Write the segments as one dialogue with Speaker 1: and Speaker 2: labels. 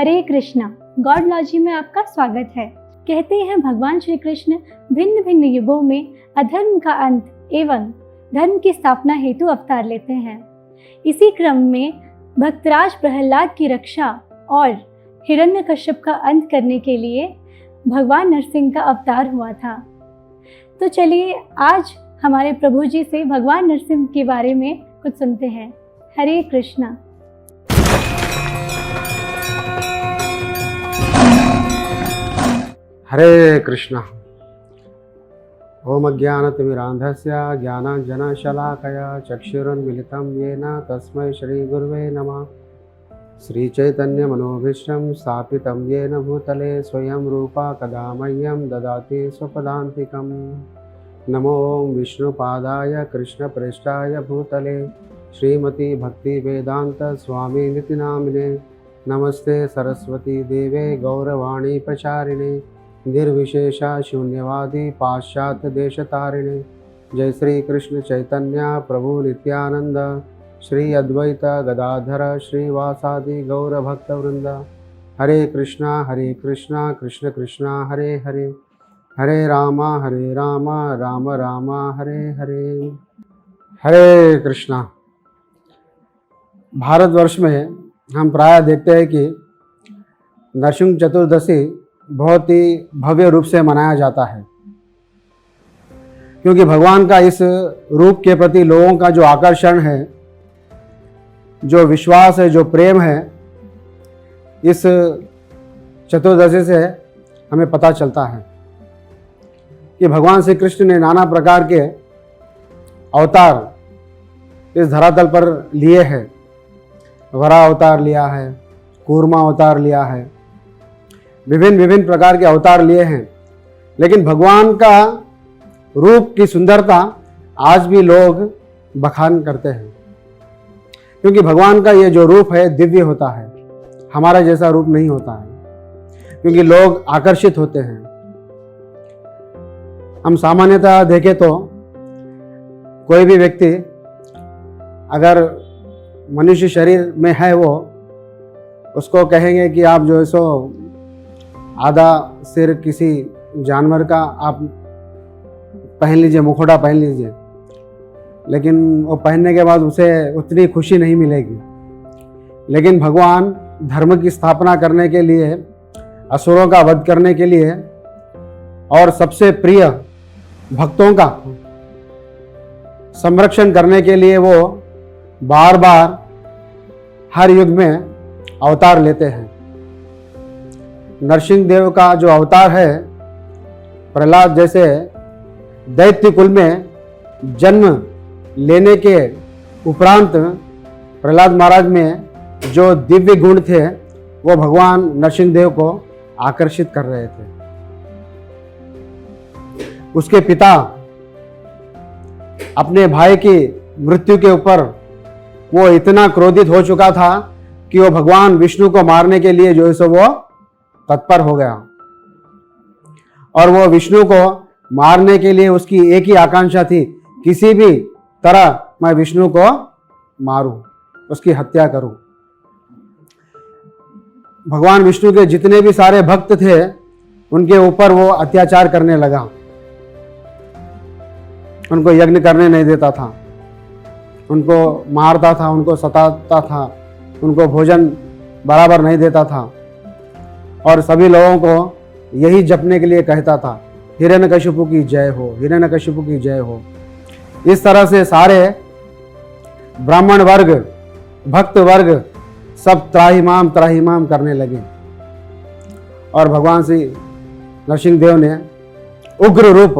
Speaker 1: हरे Krishna. God logy में आपका स्वागत है। कहते हैं भगवान श्री कृष्ण भिन्न भिन्न युगों में अधर्म का अंत एवं धर्म की स्थापना हेतु अवतार लेते हैं। इसी क्रम में भक्तराज प्रहलाद की रक्षा और हिरण्यकश्यप का अंत करने के लिए भगवान नरसिंह का अवतार हुआ था। तो चलिए आज हमारे प्रभु जी से भगवान नरसिंह के बारे में कुछ सुनते हैं। हरे कृष्णा।
Speaker 2: हरे कृष्णा। ओम अज्ञानतिमिरान्धस्य ज्ञानाञ्जनशलाकया चक्षुरुन्मीलितं येन तस्मै श्रीगुरुवे नमः। श्रीचैतन्यमनोभीष्टं स्थापितं येन भूतले स्वयं रूपा कदा मह्यं ददाति स्वपदान्तिकं। नमो विष्णुपादाय कृष्णप्रेष्ठाय भूतले श्रीमती भक्तिवेदान्त स्वामिनिति नामिने। नमस्ते सरस्वती देवे गौरवाणी प्रचारिणे निर्विशेषा शून्यवादी पाश्चात्य देशतारिणे। जय श्री कृष्ण चैतन्य प्रभु नित्यानंद श्री अद्वैत गदाधर श्रीवासादि गौर भक्तवृंद। हरे कृष्णा कृष्ण कृष्णा हरे हरे, हरे राम राम राम हरे हरे। हरे कृष्णा। भारतवर्ष में हम प्रायः देखते हैं कि नरसिंह चतुर्दशी बहुत ही भव्य रूप से मनाया जाता है, क्योंकि भगवान का इस रूप के प्रति लोगों का जो आकर्षण है, जो विश्वास है, जो प्रेम है, इस चतुर्दशी से हमें पता चलता है कि भगवान श्री कृष्ण ने नाना प्रकार के अवतार इस धरातल पर लिए हैं। वराह अवतार लिया है, कूर्मा अवतार लिया है, विभिन्न प्रकार के अवतार लिए हैं, लेकिन भगवान का रूप की सुंदरता आज भी लोग बखान करते हैं, क्योंकि भगवान का ये जो रूप है दिव्य होता है, हमारा जैसा रूप नहीं होता है, क्योंकि लोग आकर्षित होते हैं। हम सामान्यतः देखें तो कोई भी व्यक्ति अगर मनुष्य शरीर में है, वो उसको कहेंगे कि आप जो है सो आधा सिर किसी जानवर का आप पहन लीजिए, मुखौटा पहन लीजिए, लेकिन वो पहनने के बाद उसे उतनी खुशी नहीं मिलेगी। लेकिन भगवान धर्म की स्थापना करने के लिए, असुरों का वध करने के लिए और सबसे प्रिय भक्तों का संरक्षण करने के लिए वो बार बार हर युग में अवतार लेते हैं। नरसिंह देव का जो अवतार है, प्रहलाद जैसे दैत्य कुल में जन्म लेने के उपरांत प्रहलाद महाराज में जो दिव्य गुण थे, वो भगवान नरसिंह देव को आकर्षित कर रहे थे। उसके पिता अपने भाई की मृत्यु के ऊपर वो इतना क्रोधित हो चुका था कि वो भगवान विष्णु को मारने के लिए जो है सो वो तत्पर हो गया, और वो विष्णु को मारने के लिए उसकी एक ही आकांक्षा थी, किसी भी तरह मैं विष्णु को मारूं, उसकी हत्या करूं। भगवान विष्णु के जितने भी सारे भक्त थे, उनके ऊपर वो अत्याचार करने लगा, उनको यज्ञ करने नहीं देता था, उनको मारता था, उनको सताता था, उनको भोजन बराबर नहीं देता था, और सभी लोगों को यही जपने के लिए कहता था, हिरण्यकशिपु की जय हो, हिरण्यकशिपु की जय हो। इस तरह से सारे ब्राह्मण वर्ग, भक्त वर्ग सब त्राहिमाम करने लगे, और भगवान श्री नरसिंह देव ने उग्र रूप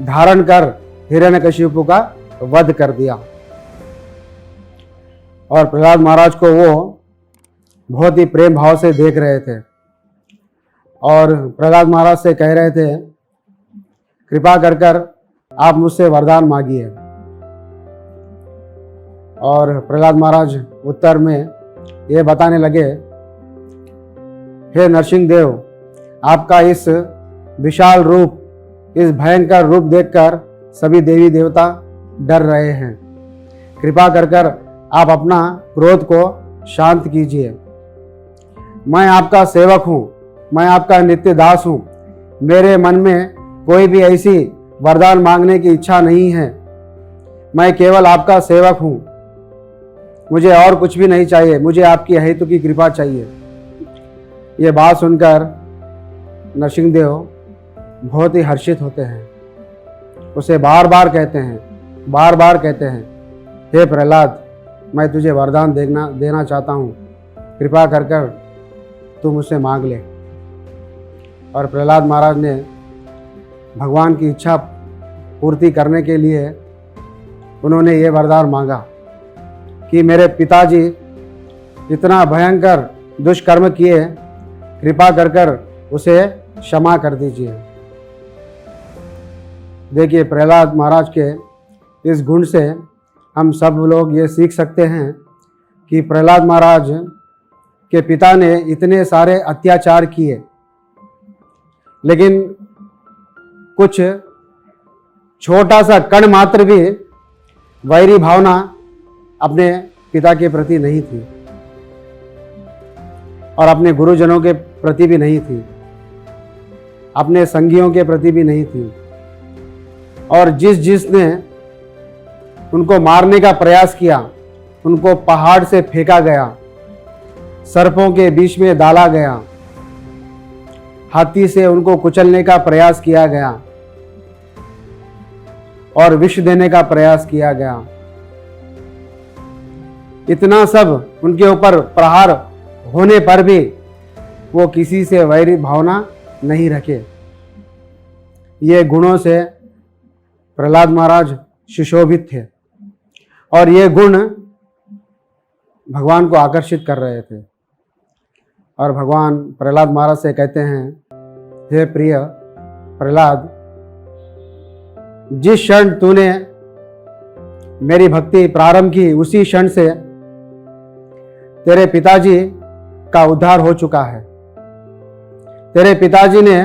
Speaker 2: धारण कर हिरण्यकशिपु का वध कर दिया। और प्रहलाद महाराज को वो बहुत ही प्रेम भाव से देख रहे थे, और प्रहलाद महाराज से कह रहे थे, कृपा कर आप मुझसे वरदान मांगिए। और प्रहलाद महाराज उत्तर में ये बताने लगे, हे नरसिंह देव, आपका इस विशाल रूप, इस भयंकर रूप देखकर सभी देवी देवता डर रहे हैं। कृपा कर आप अपना क्रोध को शांत कीजिए। मैं आपका सेवक हूँ, मैं आपका नित्य दास हूँ। मेरे मन में कोई भी ऐसी वरदान मांगने की इच्छा नहीं है। मैं केवल आपका सेवक हूँ, मुझे और कुछ भी नहीं चाहिए, मुझे आपकी हेतु की कृपा चाहिए। ये बात सुनकर नरसिंहदेव बहुत ही हर्षित होते हैं। उसे बार बार कहते हैं, हे प्रहलाद, मैं तुझे वरदान देना चाहता हूँ, कृपा कर कर तू मुझसे मांग ले। और प्रहलाद महाराज ने भगवान की इच्छा पूर्ति करने के लिए उन्होंने ये वरदान मांगा कि मेरे पिताजी इतना भयंकर दुष्कर्म किए, कृपा कर कर उसे क्षमा कर दीजिए। देखिए, प्रहलाद महाराज के इस गुण से हम सब लोग ये सीख सकते हैं कि प्रहलाद महाराज के पिता ने इतने सारे अत्याचार किए, लेकिन कुछ छोटा सा कण मात्र भी वैरी भावना अपने पिता के प्रति नहीं थी और अपने गुरुजनों के प्रति भी नहीं थी, अपने संगियों के प्रति भी नहीं थी। और जिसने उनको मारने का प्रयास किया, उनको पहाड़ से फेंका गया, सर्पों के बीच में डाला गया, हाथी से उनको कुचलने का प्रयास किया गया और विष देने का प्रयास किया गया। इतना सब उनके ऊपर प्रहार होने पर भी वो किसी से वैरी भावना नहीं रखे। ये गुणों से प्रहलाद महाराज सुशोभित थे और ये गुण भगवान को आकर्षित कर रहे थे। और भगवान प्रहलाद महाराज से कहते हैं, हे प्रिय प्रहलाद, जिस क्षण तूने मेरी भक्ति प्रारंभ की, उसी क्षण से तेरे पिताजी का उद्धार हो चुका है। तेरे पिताजी ने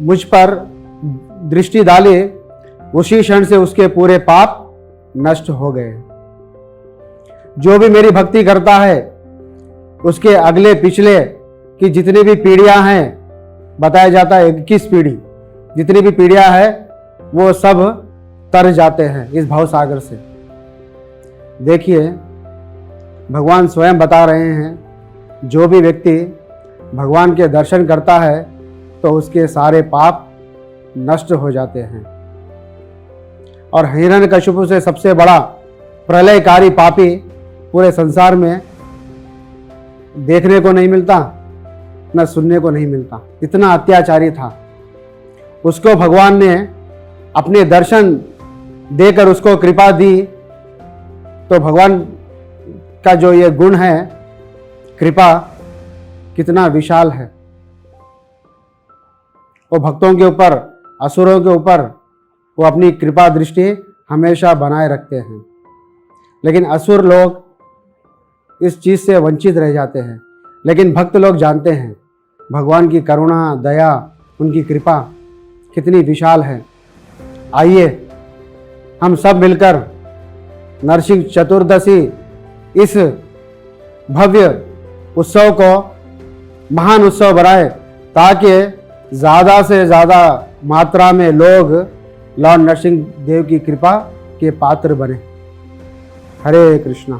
Speaker 2: मुझ पर दृष्टि डाली, उसी क्षण से उसके पूरे पाप नष्ट हो गए। जो भी मेरी भक्ति करता है, उसके अगले पिछले की जितनी भी पीढ़ियां हैं, बताया जाता है 21 पीढ़ी, जितनी भी पीढ़ियां हैं वो सब तर जाते हैं इस भवसागर से। देखिए, भगवान स्वयं बता रहे हैं, जो भी व्यक्ति भगवान के दर्शन करता है तो उसके सारे पाप नष्ट हो जाते हैं। और हिरण्यकशिपु से सबसे बड़ा प्रलयकारी पापी पूरे संसार में देखने को नहीं मिलता, न सुनने को नहीं मिलता। इतना अत्याचारी था। उसको भगवान ने अपने दर्शन देकर उसको कृपा दी। तो भगवान का जो ये गुण है, कृपा, कितना विशाल है। वो भक्तों के ऊपर, असुरों के ऊपर वो अपनी कृपा दृष्टि हमेशा बनाए रखते हैं। लेकिन असुर लोग इस चीज़ से वंचित रह जाते हैं। लेकिन भक्त लोग जानते हैं भगवान की करुणा, दया, उनकी कृपा कितनी विशाल है। आइए हम सब मिलकर नरसिंह चतुर्दशी इस भव्य उत्सव को महान उत्सव बनाए, ताकि ज़्यादा से ज़्यादा मात्रा में लोग लॉर्ड नरसिंह देव की कृपा के पात्र बने। हरे कृष्णा।